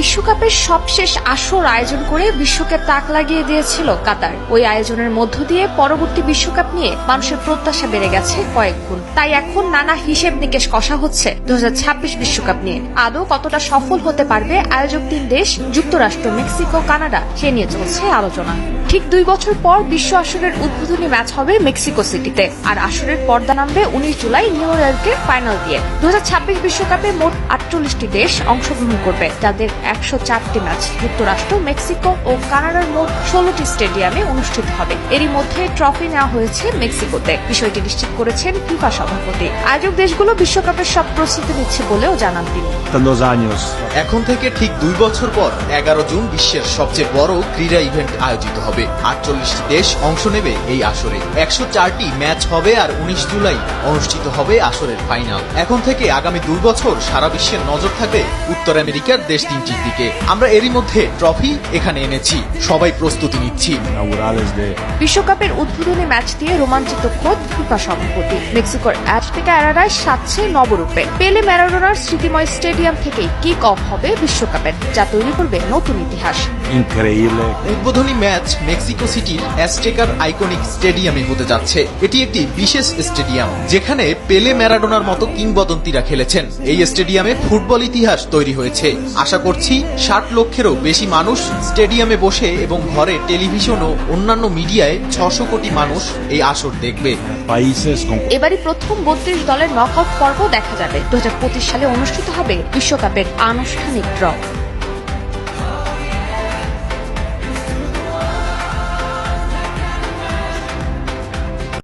বিশ্বকাপের সবশেষ আসর আয়োজন করে বিশ্বকে তাক লাগিয়ে দিয়েছিল কাতার। ওই আয়োজনের মধ্য দিয়ে পরবর্তী বিশ্বকাপ নিয়ে মানুষের প্রত্যাশা বেড়ে গেছে কয়েক গুণ। তাই এখন নানা হিসেব নিকেশ কষা হচ্ছে 2026 বিশ্বকাপ নিয়ে আদৌ কতটা সফল হতে পারবে আয়োজক তিন দেশ যুক্তরাষ্ট্র, মেক্সিকো, কানাডা, সে নিয়ে চলছে আলোচনা। ঠিক 2 বছর পর বিশ্ব আসরের উদ্বোধনী ম্যাচ হবে মেক্সিকো সিটিতে, আর আসরের পর্দা নামবে 19 জুলাই নিউ ইয়র্কের ফাইনাল দিয়ে। 2026 বিশ্বকাপে মোট 48টি দেশ অংশগ্রহণ করবে, যাদের 104টি ম্যাচ যুক্তরাষ্ট্র, মেক্সিকো ও কানাডার মোট 16টি স্টেডিয়ামে অনুষ্ঠিত হবে। এরই মধ্যে ট্রফি নেওয়া হয়েছে মেক্সিকোতে। বিষয়টি নিশ্চিত করেছেন ফিফা সভাপতি। আয়োজক দেশগুলো বিশ্বকাপের সব প্রস্তুতি নিচ্ছে বলেও জানান তিনি। এখন থেকে ঠিক 2 বছর পর 11 জুন বিশ্বের সবচেয়ে বড় ক্রীড়া ইভেন্ট আয়োজিত হবে। 48টি দেশ অংশ নেবে এই আসরে। 104টি ম্যাচ হবে আর 19 জুলাই অনুষ্ঠিত হবে আসরের ফাইনাল। এখন থেকে আগামী 2 বছর সারা বিশ্বের নজর থাকবে উত্তর আমেরিকার দেশ তিনটির দিকে। আমরা এরই মধ্যে ট্রফি এখানে এনেছি, সবাই প্রস্তুতি নিচ্ছি। বিশ্বকাপের উদ্বোধনী ম্যাচ দিয়ে রোমাঞ্চিত খোদ ফিফা সভাপতি। মেক্সিকোর অ্যাজটেকা অ্যারেনায় সাজছে নবরূপে। পেলে ম্যারাডোনার স্মৃতিময় স্টেডিয়াম থেকেই কিক অফ হবে বিশ্বকাপের, যা তৈরি করবে নতুন ইতিহাস। উদ্বোধনী ম্যাচ মেক্সিকো সিটির অ্যাজটেকার আইকনিক স্টেডিয়ামে হতে যাচ্ছে। এটি একটি বিশেষ স্টেডিয়াম, যেখানে পেলে ম্যারাডোনার মতো কিংবদন্তিরা খেলেছেন। এই স্টেডিয়ামে ফুটবল ইতিহাস তৈরি হয়েছে। আশা করছি 60 লক্ষেরও বেশি মানুষ স্টেডিয়ামে বসে এবং ঘরে টেলিভিশন ও অন্যান্য মিডিয়ায় 600 কোটি মানুষ এই আসর দেখবে। এবারই প্রথম 32 দলের নকআউট পর্ব দেখা যাবে। 2025 সালে অনুষ্ঠিত হবে বিশ্বকাপের আনুষ্ঠানিক ড্র।